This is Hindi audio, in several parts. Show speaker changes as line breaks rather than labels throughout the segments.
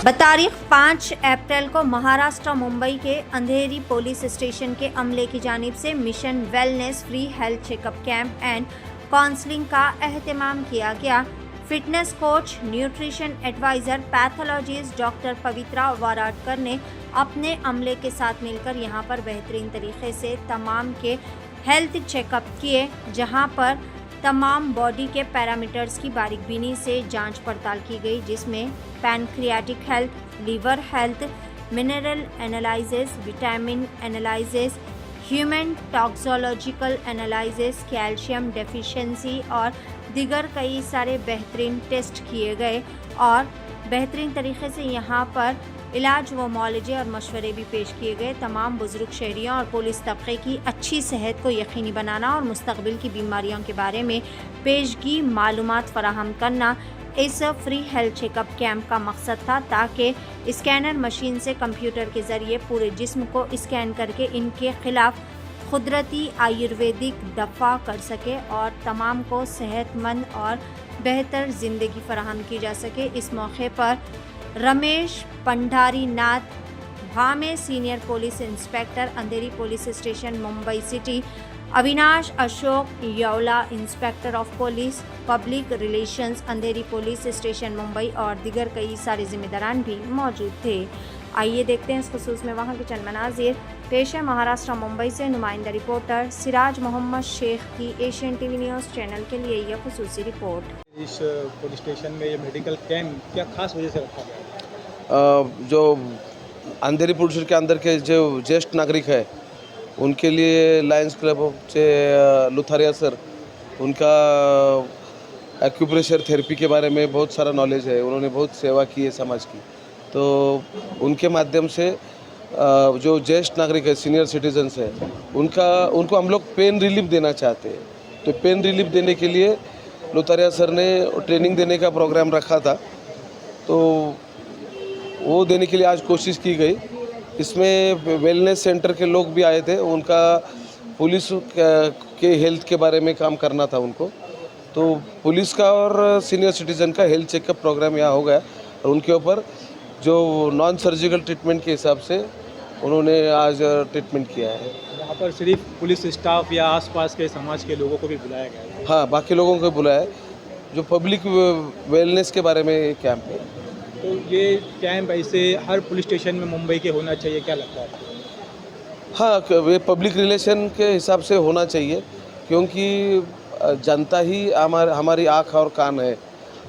बतारीख 5 अप्रैल को महाराष्ट्र मुंबई के अंधेरी पुलिस स्टेशन के अमले की जानिब से mission wellness free health checkup camp and counselling का एहतमाम किया गया। Fitness coach, nutrition adviser, pathologist doctor Pavitra Waradkar ने अपने अमले के साथ मिलकर यहां पर बेहतरीन तरीके से तमाम के हेल्थ चेकअप किए, जहां पर तमाम बॉडी के पैरामीटर्स की बारीकबीनी से जांच पड़ताल की गई, जिसमें pancreatic health, liver health, mineral analysis, vitamin analysis, human toxicological analysis, calcium deficiency और दीगर कई सारे बेहतरीन टेस्ट किए गए और बेहतरीन तरीके से यहाँ पर इलाज व मुआलजे और मशवरे भी पेश किए गए। तमाम बुजुर्ग शहरियों और पुलिस तबके की अच्छी सेहत को यकीनी बनाना और मुस्तकबिल की बीमारियों के बारे में पेशगी मालूमात फराहम करना इस फ्री हेल्थ चेकअप कैंप का मकसद था, ताकि स्कैनर मशीन से कंप्यूटर के ज़रिए पूरे जिस्म को स्कैन करके इनके खिलाफ कुदरती आयुर्वेदिक दफ़ा कर सके और तमाम को सेहतमंद और बेहतर ज़िंदगी फराहम की जा सके। इस मौके पर Ramesh Pandhari Nath Bhame, senior police inspector, Andheri police station, Mumbai city, Avinash Ashok Yaula, inspector of police public relations, Andheri police station, Mumbai और दीगर कई सारे जिम्मेदारान भी मौजूद थे। आइए देखते हैं इस खुसूस में वहाँ के चंद मनाजिर। पेश है महाराष्ट्र मुंबई से नुमाइंदा रिपोर्टर सिराज मोहम्मद शेख की एशियन टीवी न्यूज़ चैनल के लिए यह खुसूसी रिपोर्ट।
इस पुलिस स्टेशन में ये मेडिकल कैंप क्या खास वजह से रखा गया?
जो अंधेरी पुलिस के अंदर के जो ज्येष्ठ नागरिक है उनके लिए लायंस क्लब से लुथारिया सर, उनका एक्यूप्रेशर थेरेपी के बारे में बहुत सारा नॉलेज है। उन्होंने बहुत सेवा की है समाज की, तो उनके माध्यम से जो ज्येष्ठ नागरिक है, सीनियर सिटीजन्स है, उनको हम लोग पेन रिलीफ देना चाहते हैं। तो पेन रिलीफ देने के लिए लुथारिया सर ने ट्रेनिंग देने का प्रोग्राम रखा था, तो वो देने के लिए आज कोशिश की गई। इसमें वेलनेस सेंटर के लोग भी आए थे, उनका पुलिस के हेल्थ के बारे में काम करना था उनको। तो पुलिस का और सीनियर सिटीज़न का हेल्थ चेकअप प्रोग्राम यहाँ हो गया और उनके ऊपर जो नॉन सर्जिकल ट्रीटमेंट के हिसाब से उन्होंने आज ट्रीटमेंट किया है।
यहाँ पर सिर्फ पुलिस स्टाफ या आसपास के समाज के लोगों को भी बुलाया गया है?
हाँ, बाकी लोगों को बुलाया है, जो पब्लिक वेलनेस के बारे में कैंप है।
तो ये कैंप ऐसे हर पुलिस स्टेशन में मुंबई के होना चाहिए, क्या लगता है आपको?
हाँ, ये पब्लिक रिलेशन के हिसाब से होना चाहिए, क्योंकि जनता ही हमारी आँख और कान है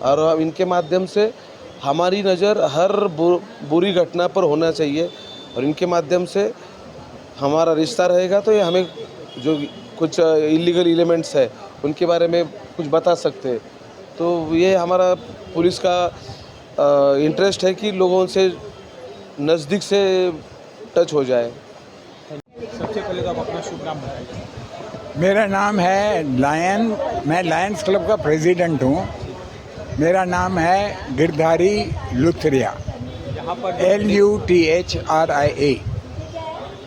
और इनके माध्यम से हमारी नज़र हर बुरी घटना पर होना चाहिए और इनके माध्यम से हमारा रिश्ता रहेगा। तो ये हमें जो कुछ इलीगल एलिमेंट्स है उनके बारे में कुछ बता सकते हैं। तो ये हमारा पुलिस का इंटरेस्ट है कि लोगों से नज़दीक से टच हो जाए।
सबसे पहले तो आप अपना शुभ नाम बताइए।
मेरा नाम है लायन, मैं लायंस क्लब का प्रेसिडेंट हूँ। मेरा नाम है गिरधारी लुथरिया,
यहाँ पर
LUTHRIA।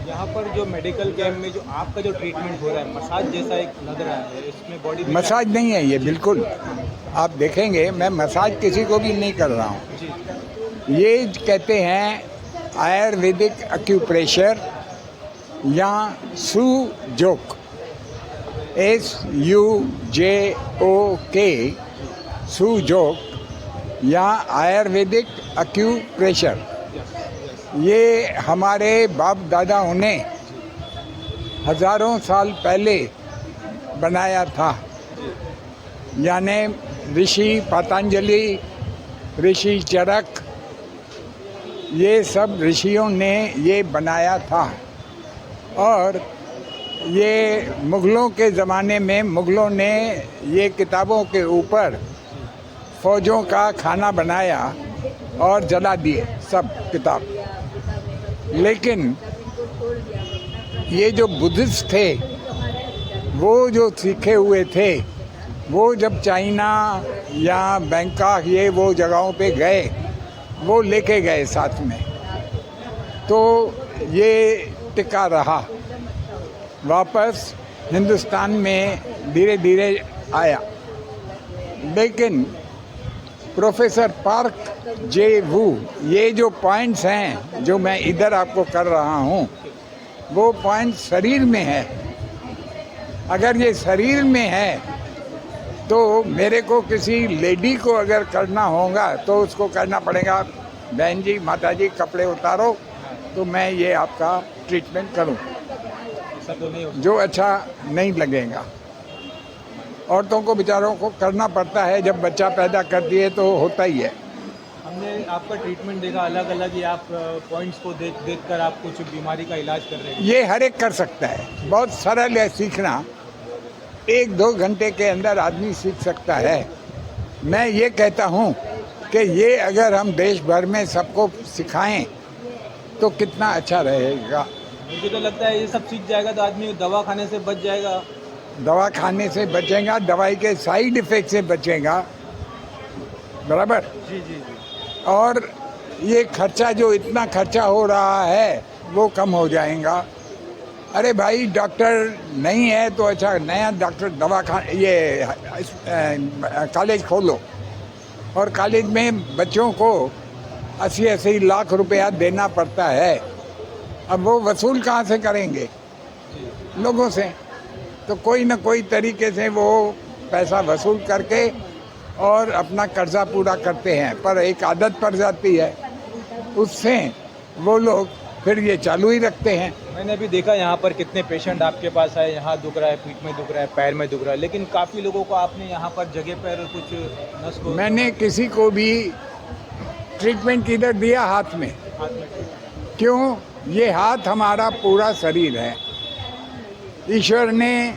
यहाँ पर जो मेडिकल कैंप में जो आपका जो ट्रीटमेंट हो रहा है, मसाज जैसा एक लग रहा है, इसमें बॉडी
मसाज नहीं है ये, बिल्कुल आप देखेंगे मैं मसाज किसी को भी नहीं कर रहा हूँ। ये कहते हैं आयुर्वेदिक एक्यूप्रेशर या सुजोक, SUJOK, सुजोक या आयुर्वेदिक एक्यूप्रेशर। ये हमारे बाप दादाओं ने हज़ारों साल पहले बनाया था, यानी ऋषि पतंजलि, ऋषि चरक, ये सब ऋषियों ने ये बनाया था। और ये मुग़लों के ज़माने में मुग़लों ने ये किताबों के ऊपर फ़ौजों का खाना बनाया और जला दिए सब किताब। लेकिन ये जो बुद्धिस्ट थे, वो जो सीखे हुए थे, वो जब चाइना या बैंकॉक ये वो जगहों पे गए, वो लेके गए साथ में, तो ये टिका रहा। वापस हिंदुस्तान में धीरे धीरे आया। लेकिन प्रोफेसर पार्क जे वू, ये जो पॉइंट्स हैं जो मैं इधर आपको कर रहा हूँ, वो पॉइंट शरीर में है। अगर ये शरीर में है तो मेरे को किसी लेडी को अगर करना होगा तो उसको करना पड़ेगा, बहन जी माता जी कपड़े उतारो तो मैं ये आपका ट्रीटमेंट करूं,
ऐसा तो नहीं होता।
जो अच्छा नहीं लगेगा। औरतों को बेचारों को करना पड़ता है, जब बच्चा पैदा करती है तो होता ही है।
हमने आपका ट्रीटमेंट देखा अलग अलग ही, आप पॉइंट्स को देख कर आप कुछ बीमारी का इलाज कर रहे हैं।
ये हर एक कर सकता है, बहुत सरल है सीखना, 1-2 घंटे के अंदर आदमी सीख सकता है। मैं ये कहता हूँ कि ये अगर हम देश भर में सबको सिखाएं तो कितना अच्छा रहेगा।
मुझे तो लगता है ये सब सीख जाएगा तो आदमी दवा खाने से बच जाएगा।
दवा खाने से बचेगा, दवाई के साइड इफेक्ट से बचेगा, बराबर।
जी जी जी।
और ये खर्चा जो इतना खर्चा हो रहा है वो कम हो जाएगा। अरे भाई डॉक्टर नहीं है तो अच्छा नया डॉक्टर ये कॉलेज खोलो, और कॉलेज में बच्चों को 80-80 लाख रुपया देना पड़ता है। अब वो वसूल कहाँ से करेंगे? लोगों से। तो कोई ना कोई तरीके से वो पैसा वसूल करके और अपना कर्जा पूरा करते हैं, पर एक आदत पड़ जाती है, उससे वो लोग फिर ये चालू ही रखते हैं।
मैंने अभी देखा यहाँ पर कितने पेशेंट आपके पास आए, यहाँ दुख रहा है, पीठ में दुख रहा है, पैर में दुख रहा है, लेकिन काफ़ी लोगों को आपने यहाँ पर जगह पर कुछ नस को
मैंने किसी को भी ट्रीटमेंट किधर दिया? हाथ में।
हाथ में
क्यों? ये हाथ हमारा पूरा शरीर है। ईश्वर ने,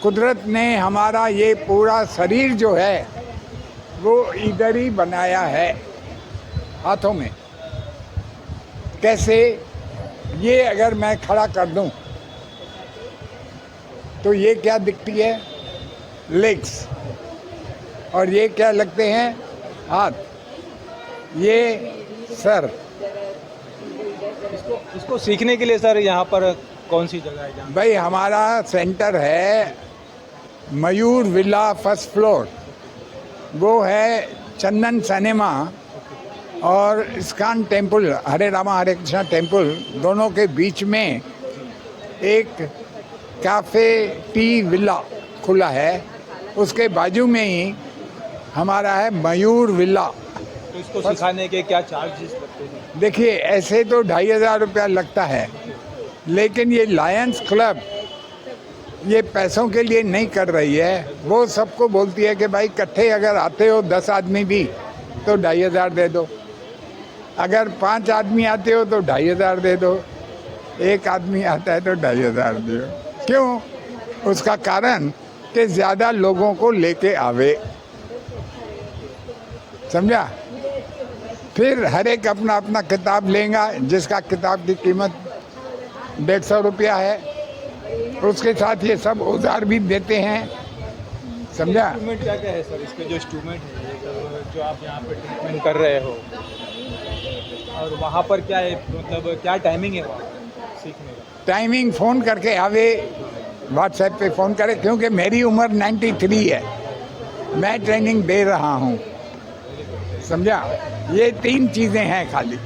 कुदरत ने हमारा ये पूरा शरीर जो है वो इधर ही बनाया है, हाथों में। कैसे? ये अगर मैं खड़ा कर दूं तो ये क्या दिखती है? लेग्स। और ये क्या लगते हैं? हाथ। ये सर।
इसको सीखने के लिए सर यहाँ पर कौन सी जगह है जहाँ?
भाई हमारा सेंटर है मयूर विला फर्स्ट फ्लोर, वो है चंदन सिनेमा और इस्कॉन टेम्पल, हरे रामा हरे कृष्णा टेम्पल, दोनों के बीच में एक कैफ़े टी विला खुला है। उसके बाजू में ही हमारा है मयूर विला।
तो इसको सिखाने के क्या चार्जेस लगते हैं?
देखिए ऐसे तो 2500 रुपया लगता है, लेकिन ये लायंस क्लब ये पैसों के लिए नहीं कर रही है। वो सबको बोलती है कि भाई इकट्ठे अगर आते हो 10 आदमी भी तो 2500 दे दो, अगर 5 आदमी आते हो तो 2500 दे दो, 1 आदमी आता है तो 2500 दो। क्यों? उसका कारण कि ज़्यादा लोगों को लेके आवे, समझा? फिर हर एक अपना अपना किताब लेगा, जिसका किताब की कीमत 150 रुपया है, उसके साथ ये सब औजार भी देते हैं, समझा?
इंस्ट्रूमेंट क्या क्या है सर? इसके जो इंस्ट्रूमेंट है ये सब जो आप यहाँ पर ट्रीटमेंट कर रहे हो, और वहाँ पर क्या है, मतलब क्या टाइमिंग है वहाँ सीखने का?
टाइमिंग फ़ोन करके आवे, व्हाट्सएप पे फ़ोन करे, क्योंकि मेरी उम्र 93 है, मैं ट्रेनिंग दे रहा हूँ, समझा? ये 3 चीज़ें हैं खाली।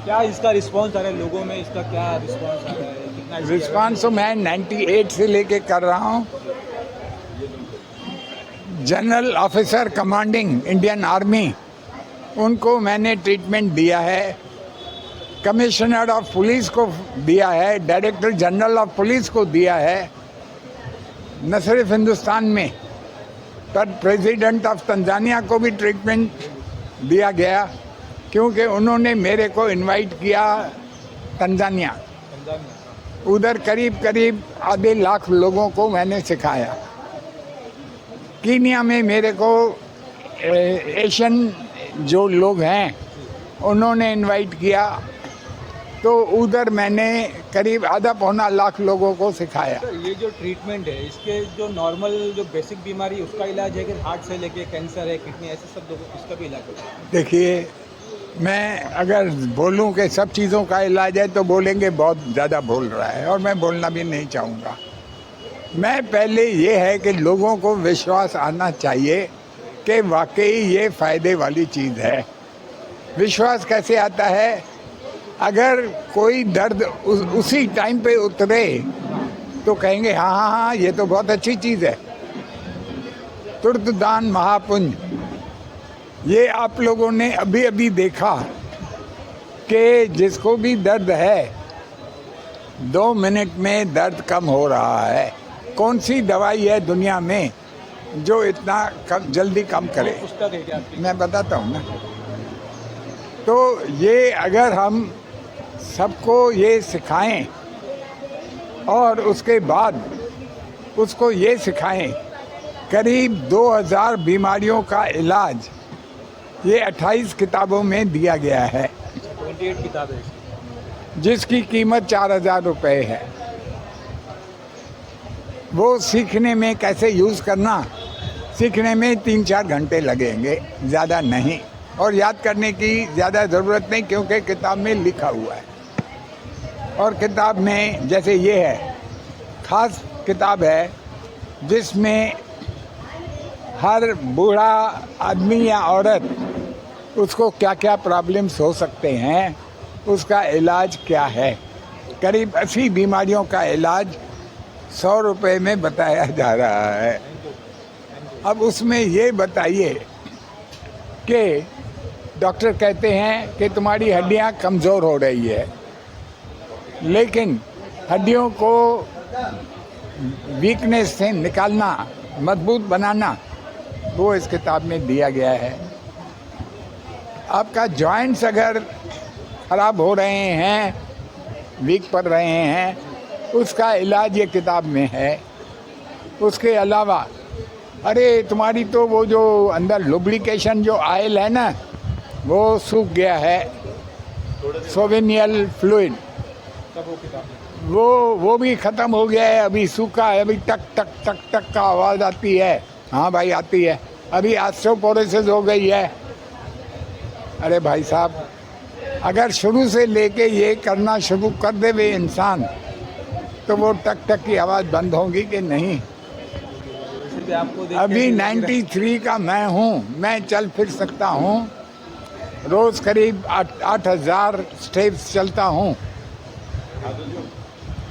क्या इसका रिस्पांस आ रहा है लोगों में? इसका क्या रिस्पांस आ रहा है? कितना
रिस्पांस तो मैं 98 से लेके कर रहा हूँ। General officer commanding Indian army, उनको मैंने ट्रीटमेंट दिया है, कमिश्नर ऑफ पुलिस को दिया है, डायरेक्टर जनरल ऑफ पुलिस को दिया है, न सिर्फ हिंदुस्तान में पर प्रेसिडेंट ऑफ तंजानिया को भी ट्रीटमेंट दिया गया, क्योंकि उन्होंने मेरे को इनवाइट किया तंजानिया। उधर करीब करीब आधे लाख लोगों को मैंने सिखाया। कीनिया में मेरे को एशियन जो लोग हैं उन्होंने इनवाइट किया, तो उधर मैंने करीब आधा पौना लाख लोगों को सिखाया।
सर ये जो ट्रीटमेंट है, इसके जो नॉर्मल जो बेसिक बीमारी उसका इलाज है कि हार्ट से लेके कैंसर है, किडनी, ऐसे सब लोगों इसका भी इलाज है?
देखिए मैं अगर बोलूं कि सब चीज़ों का इलाज है तो बोलेंगे बहुत ज़्यादा बोल रहा है, और मैं बोलना भी नहीं चाहूँगा। मैं पहले ये है कि लोगों को विश्वास आना चाहिए कि वाकई ये फ़ायदे वाली चीज़ है। विश्वास कैसे आता है? अगर कोई दर्द उसी टाइम पे उतरे तो कहेंगे हाँ हाँ हाँ ये तो बहुत अच्छी चीज़ है। तुर्त दान महापुण्य, ये आप लोगों ने अभी अभी देखा कि जिसको भी दर्द है 2 मिनट में दर्द कम हो रहा है। कौन सी दवाई है दुनिया में जो इतना जल्दी कम करे?
पुस्तक है क्या आपकी?
मैं बताता हूँ ना। तो ये अगर हम सबको ये सिखाएं और उसके बाद उसको ये सिखाएं, करीब 2000 बीमारियों का इलाज ये 28 किताबों में दिया गया है,
28 किताबें इसकी।
जिसकी कीमत 4000 रुपये है। वो सीखने में कैसे यूज़ करना, सीखने में 3-4 घंटे लगेंगे, ज़्यादा नहीं। और याद करने की ज़्यादा ज़रूरत नहीं, क्योंकि किताब में लिखा हुआ है। और किताब में जैसे ये है, ख़ास किताब है जिसमें हर बूढ़ा आदमी या औरत उसको क्या क्या प्रॉब्लम्स हो सकते हैं, उसका इलाज क्या है। करीब 80 बीमारियों का इलाज 100 रुपये में बताया जा रहा है। अब उसमें ये बताइए कि डॉक्टर कहते हैं कि तुम्हारी हड्डियां कमज़ोर हो रही है, लेकिन हड्डियों को वीकनेस से निकालना, मजबूत बनाना, वो इस किताब में दिया गया है। आपका जॉइंट्स अगर ख़राब हो रहे हैं, वीक पड़ रहे हैं, उसका इलाज ये किताब में है। उसके अलावा अरे तुम्हारी तो वो जो अंदर लुब्रिकेशन जो आयल है ना, वो सूख गया है, सोवेनियल फ्लूइड, वो भी ख़त्म हो गया है, अभी सूखा है, अभी टक टक टक टक का आवाज़ आती है। हाँ भाई आती है। अभी ऑस्टियोपोरोसिस हो गई है। अरे भाई साहब, अगर शुरू से लेके ये करना शुरू कर दे वे इंसान, तो वो टक टक की आवाज़ बंद होगी कि नहीं? अभी 93 का मैं हूँ, मैं चल फिर सकता हूँ, रोज़ करीब 8000 स्टेप्स चलता हूँ,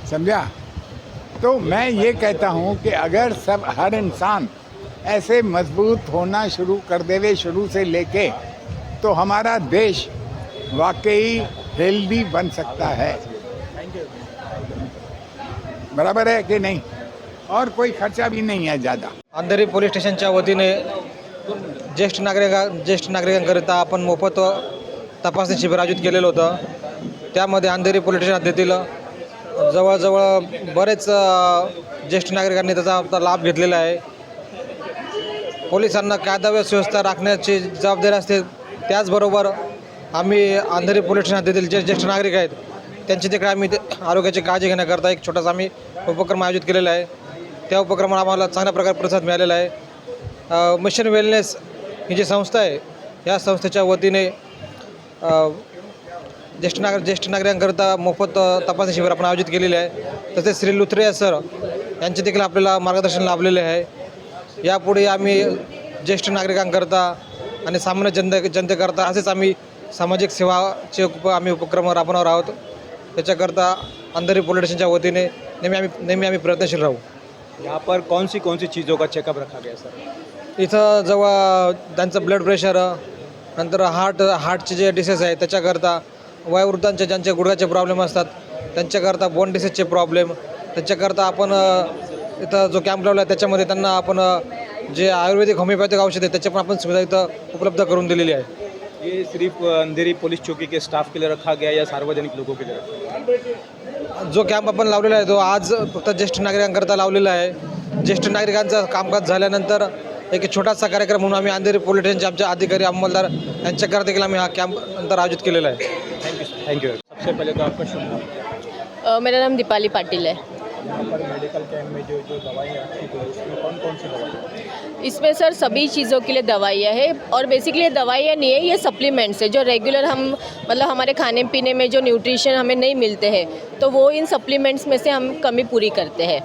समझा? तो मैं ये कहता हूँ कि अगर सब हर इंसान ऐसे मजबूत होना शुरू कर देवे शुरू से लेके, तो हमारा देश वाकई हेल्दी बन सकता है। बराबर है कि नहीं? और कोई खर्चा भी नहीं है ज़्यादा।
अंधेरी पोलीस स्टेशनच्या वतीने ज्येष्ठ नागरिकांकरिता आपण मोफत तपासणी शिबिर आयोजित केलेलं होतं। त्यामध्ये अंधेरी पोलीस स्टेशन हद्दीतील जवळजवळ बरेच ज्येष्ठ नागरिकांनी त्याचा लाभ घेतलेला आहे। पोलिसांना कायदा व सुव्यवस्था राखण्याची जबाबदारी असते, त्याचबरोबर आम्ही अंधेरी पोलीस स्टेशन हद्दीतील जे ज्येष्ठ नागरिक आहेत त्यांची तिकडे आम्ही आरोग्याची काळजी घेण्याकरता एक छोटासा आम्ही उपक्रम आयोजित केलेला आहे। त्या उपक्रमाला आम्हाला चांगल्या प्रकारे प्रतिसाद मिळालेला आहे। मिशन वेलनेस ही जी संस्था आहे, या संस्थेच्या वतीने ज्येष्ठ नागरिकांकरिता मोफत तपासणी शिबिर आपण आयोजित केलेले आहे। तसेच श्री लुथरे सर यांचे देखील आपल्याला मार्गदर्शन लाभलेले आहे। यापुढे आम्ही ज्येष्ठ नागरिकांकरिता आणि सामान्य जनतेकरता असेच आम्ही सामाजिक सेवाचे आम्ही उपक्रम राबवणार आहोत। त्याच्याकरता अंधेरी पोलीस स्टेशनच्या वतीने नेहमी आम्ही प्रयत्नशील राहू।
यहाँ पर कौन सी चीज़ों का चेकअप रखा गया सर?
इथं जवळ त्यांचं ब्लड प्रेशर, नंतर हार्टचे जे डिसीज आहे त्याच्याकरता, वयोवृद्धांचे ज्यांचे गुडघ्याचे प्रॉब्लेम असतात त्यांच्याकरता, बोन डिसीजचे प्रॉब्लेम, त्याच्याकरता आपण इथं जो कॅम्प लावला आहे त्याच्यामध्ये त्यांना आपण जे आयुर्वेदिक होमिओपॅथिक औषध आहे त्याची पण आपण सुविधा इथं उपलब्ध करून दिलेली आहे।
ये सिर्फ अंधेरी पुलिस चौकी के स्टाफ के लिए रखा गया या सार्वजनिक लोगों के लिए रखा गया?
जो कॅम्प आपण लावलेला आहे तो आज फक्त ज्येष्ठ नागरिकांकरता लावलेला आहे। ज्येष्ठ नागरिकांचं कामकाज झाल्यानंतर एक छोटासा कार्यक्रम म्हणून आम्ही अंधेरी पोलीस स्टेशनचे आमचे अधिकारी अंमलदार यांच्याकरता देखील आम्ही हा कॅम्प नंतर आयोजित केलेला आहे।
Thank you. सबसे पहले तो आपका शुभ नाम?
मेरा नाम दीपाली पाटिल है।
यहाँ पर मेडिकल कैंप में जो दवाइयाँ रखी गई उसमें कौन सी दवाई?
इसमें सर सभी चीज़ों के लिए दवाइयाँ है, और बेसिकली दवाइयाँ नहीं है, ये सप्लीमेंट्स है जो रेगुलर हम मतलब हमारे खाने पीने में जो न्यूट्रिशन हमें नहीं मिलते हैं, तो वो इन सप्लीमेंट्स में से हम कमी पूरी करते हैं।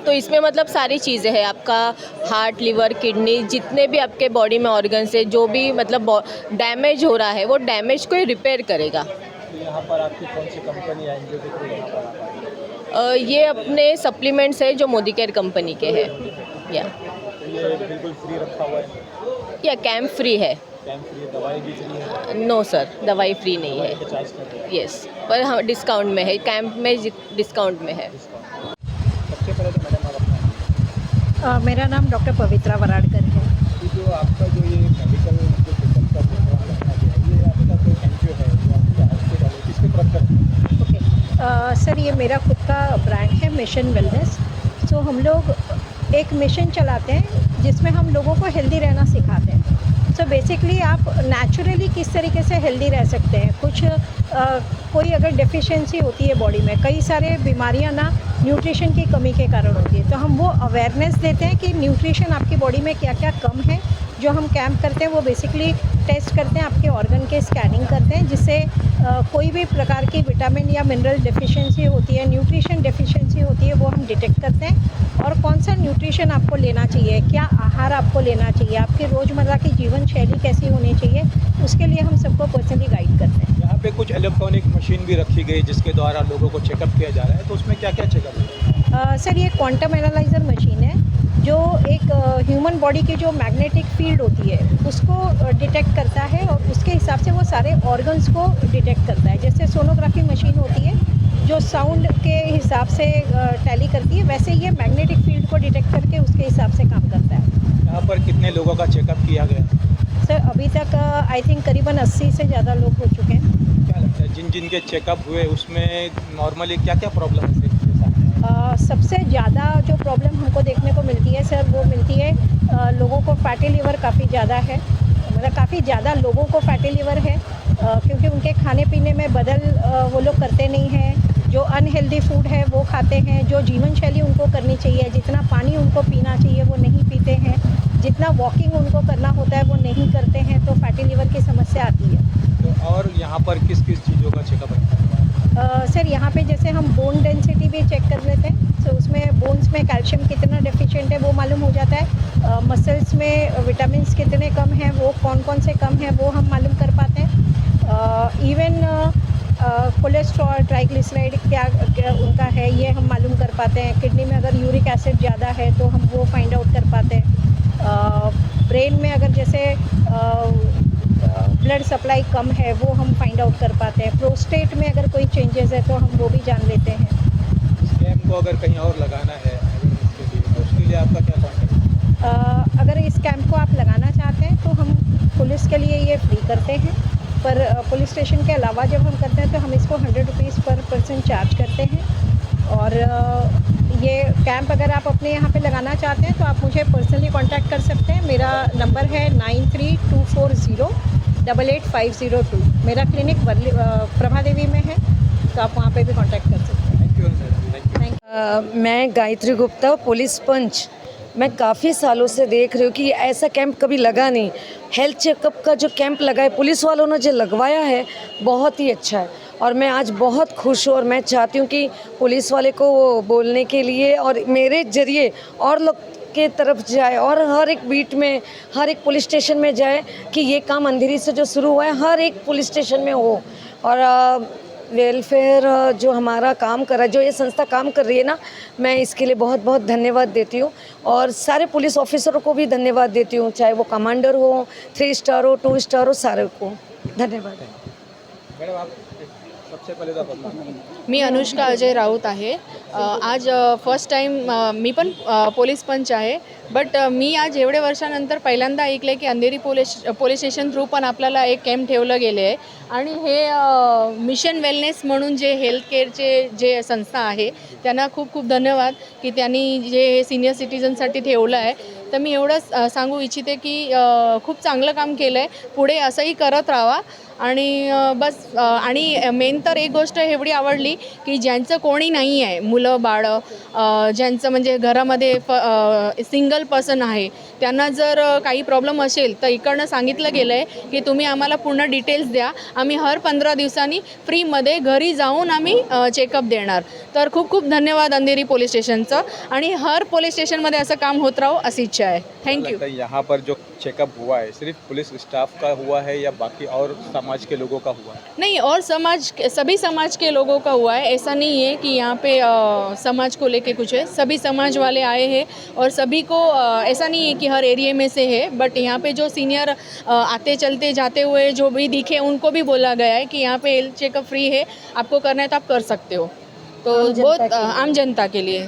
तो तो इसमें मतलब सारी चीज़ें हैं, आपका हार्ट, लिवर, किडनी, जितने भी आपके बॉडी में ऑर्गन्स है, जो भी मतलब डैमेज हो रहा है वो डैमेज को ही रिपेयर करेगा।
तो यहाँ पर आपकी कौन सी कंपनी है एनजीओ के थ्रू यहाँ पर आप आए?
ये अपने सप्लीमेंट्स है जो मोदी केयर कंपनी के हैं। या
तो ये बिल्कुल फ्री रखा हुआ है,
या कैंप फ्री है?
कैंप फ्री है, दवाई भी फ्री है,
नो सर, दवाई फ्री नहीं है।
चार्ज कर रहे हैं
यस, पर हाँ डिस्काउंट में है, कैंप में डिस्काउंट में है।
सबसे पहले तो मैडम आप अपना
मेरा नाम डॉक्टर पवित्रा वराडकर है।
ये जो आपका जो ये मेडिकल जो चेकअप का प्रोग्राम रखा गया है, ये आपका कोई एनजीओ है जो आपकी हॉस्पिटल है, किसके तरफ से रखा है?
ओके सर, ये मेरा खुद का ब्रांड है मिशन वेलनेस। सो हम लोग एक मिशन चलाते हैं जिसमें हम लोगों को हेल्दी रहना सिखाते हैं। सो बेसिकली आप नेचुरली किस तरीके से हेल्दी रह सकते हैं। कुछ कोई अगर डेफिशिएंसी होती है बॉडी में, कई सारे बीमारियां ना न्यूट्रिशन की कमी के कारण होती है, तो हम वो अवेयरनेस देते हैं कि न्यूट्रिशन आपकी बॉडी में क्या क्या कम है। जो हम कैंप करते हैं वो बेसिकली टेस्ट करते हैं, आपके ऑर्गन के स्कैनिंग करते हैं, जिससे कोई भी प्रकार की विटामिन या मिनरल डेफिशिएंसी होती है, न्यूट्रिशन डेफिशिएंसी होती है, वो हम डिटेक्ट करते हैं। और कौन सा न्यूट्रिशन आपको लेना चाहिए, क्या आहार आपको लेना चाहिए, आपकी रोज़मर्रा की जीवन शैली कैसी होनी चाहिए, उसके लिए हम सबको पर्सनली गाइड करते हैं।
यहाँ पे कुछ इलेक्ट्रॉनिक मशीन भी रखी गई जिसके द्वारा लोगों को चेकअप किया जा रहा है, तो उसमें क्या क्या चेकअप है?
सर, ये क्वांटम एनालाइज़र मशीन है जो एक ह्यूमन बॉडी की जो मैग्नेटिक फील्ड होती है उसको डिटेक्ट करता है, और उसके हिसाब से वो सारे ऑर्गन्स को डिटेक्ट करता है। जैसे सोनोग्राफी मशीन होती है जो साउंड के हिसाब से टैली करती है, वैसे ये मैग्नेटिक फील्ड को डिटेक्ट करके उसके हिसाब से काम करता है।
यहाँ पर कितने लोगों का चेकअप किया गया?
सर, अभी तक आई थिंक करीबन 80 से ज़्यादा लोग हो चुके हैं।
क्या लगता है जिन जिन के चेकअप हुए उसमें नॉर्मली क्या क्या प्रॉब्लम है?
सबसे ज़्यादा जो प्रॉब्लम हमको देखने को मिलती है सर, वो मिलती है लोगों को फैटी लिवर काफ़ी ज़्यादा है। मतलब काफ़ी ज़्यादा लोगों को फैटी लिवर है क्योंकि उनके खाने पीने में बदल वो लोग करते नहीं हैं। जो अनहेल्दी फूड है वो खाते हैं, जो जीवन शैली उनको करनी चाहिए, जितना पानी उनको पीना चाहिए वो नहीं पीते हैं, जितना वॉकिंग उनको करना होता है वो नहीं करते हैं, तो फैटी लिवर की समस्या आती है।
तो और यहाँ पर किस किस चीज़ों का चेकअप रखा है?
सर, यहाँ पे जैसे हम बोन डेंसिटी भी चेक कर लेते हैं, तो उसमें बोन्स में कैल्शियम कितना डेफिशिएंट है वो मालूम हो जाता है। मसल्स में विटामिन्स कितने कम हैं, वो कौन कौन से कम हैं वो हम मालूम कर पाते हैं। इवन कोलेस्ट्रॉल, ट्राइग्लिसराइड क्या उनका है ये हम मालूम कर पाते हैं। किडनी में अगर यूरिक एसिड ज़्यादा है तो हम वो फाइंड आउट कर पाते हैं। ब्रेन में अगर जैसे ब्लड सप्लाई कम है वो हम फाइंड आउट कर पाते हैं। प्रोस्टेट में अगर कोई चेंजेस है तो हम वो भी जान लेते हैं।
इस कैंप को अगर कहीं और लगाना है तो उसके लिए आपका क्या कॉन्टेक्ट है?
अगर इस कैंप को आप लगाना चाहते हैं तो हम पुलिस के लिए ये फ्री करते हैं, पर पुलिस स्टेशन के अलावा जब हम करते हैं तो हम इसको 100 रुपीज़ पर पर्सन चार्ज करते हैं। और ये कैंप अगर आप अपने यहाँ पे लगाना चाहते हैं तो आप मुझे पर्सनली कांटेक्ट कर सकते हैं। मेरा नंबर है 9324088502। मेरा क्लिनिक प्रभा देवी में है, तो आप वहाँ पे भी कांटेक्ट कर सकते हैं।
Thank you sir, thank you.
मैं गायत्री गुप्ता, पुलिस पंच। मैं काफ़ी सालों से देख रही हूँ कि ऐसा कैंप कभी लगा नहीं। हेल्थ चेकअप का जो कैंप लगा है पुलिस वालों ने जो लगवाया है बहुत ही अच्छा है, और मैं आज बहुत खुश हूँ। और मैं चाहती हूँ कि पुलिस वाले को बोलने के लिए और मेरे ज़रिए और लोग के तरफ जाए, और हर एक बीट में, हर एक पुलिस स्टेशन में जाए कि ये काम अंधेरी से जो शुरू हुआ है हर एक पुलिस स्टेशन में हो। और वेलफेयर जो हमारा काम कर रहा है, जो ये संस्था काम कर रही है ना, मैं इसके लिए बहुत बहुत धन्यवाद देती हूँ। और सारे पुलिस ऑफिसरों को भी धन्यवाद देती हूँ, चाहे वो कमांडर हो, 3 स्टार हो, 2 स्टार हो, सारे को धन्यवाद।
मॅडम आप सबसे पहिले तो आपण
मी अनुष्का अजय राऊत आहे। आज फर्स्ट टाईम मी पण पोलीस पंच आहे, बट मी आज एवढ्या वर्षानंतर पहिल्यांदा ऐकलं आहे की अंधेरी पोलीस स्टेशन थ्रू पण आपल्याला एक कॅम्प ठेवलं गेले आहे। आणि हे मिशन वेलनेस म्हणून जे हेल्थ केअरचे जे संस्था आहे त्यांना खूप खूप धन्यवाद की त्यांनी जे सिनियर सिटीजनसाठी ठेवलं आहे। तर मी एवढंच सांगू इच्छिते की खूप चांगलं काम केलं आहे, पुढे असंही करत राहा। आणि बस आणि मेन तर एक गोष्ट एवढी आवडली की ज्यांचं कोणी नाही आहे, मुलं बाळं, ज्यांचं म्हणजे घरामध्ये सिंगल पर्सन आहे त्यांना जर काही प्रॉब्लेम असेल तर इकडनं सांगितलं गेलं आहे की तुम्ही आम्हाला पूर्ण डिटेल्स द्या, आम्ही हर 15 दिवसांनी फ्रीमध्ये घरी जाऊन आम्ही चेकअप देणार. तर खूप खूप धन्यवाद अंधेरी पोलीस स्टेशनचं, आणि हर पोलीस स्टेशनमध्ये असं काम होत राहो अशी इच्छा आहे. थँक्यू.
लगता है यहाँ पर जो चेकअप हुआ है सिर्फ पुलिस स्टाफ का हुआ है या बाकी और समाज के लोगों का हुआ है?
नहीं, और सभी समाज के लोगों का हुआ है. ऐसा नहीं है कि यहाँ पे समाज को लेके कुछ है. सभी समाज वाले आए हैं और सभी को ऐसा नहीं है कि हर एरिया में से है, बट यहाँ पे जो सीनियर आते चलते जाते हुए जो भी दिखे उनको भी बोला गया है कि यहाँ पे हेल्थ चेकअप फ्री है, आपको करना है तो आप कर सकते हो. तो बहुत आम जनता के लिए.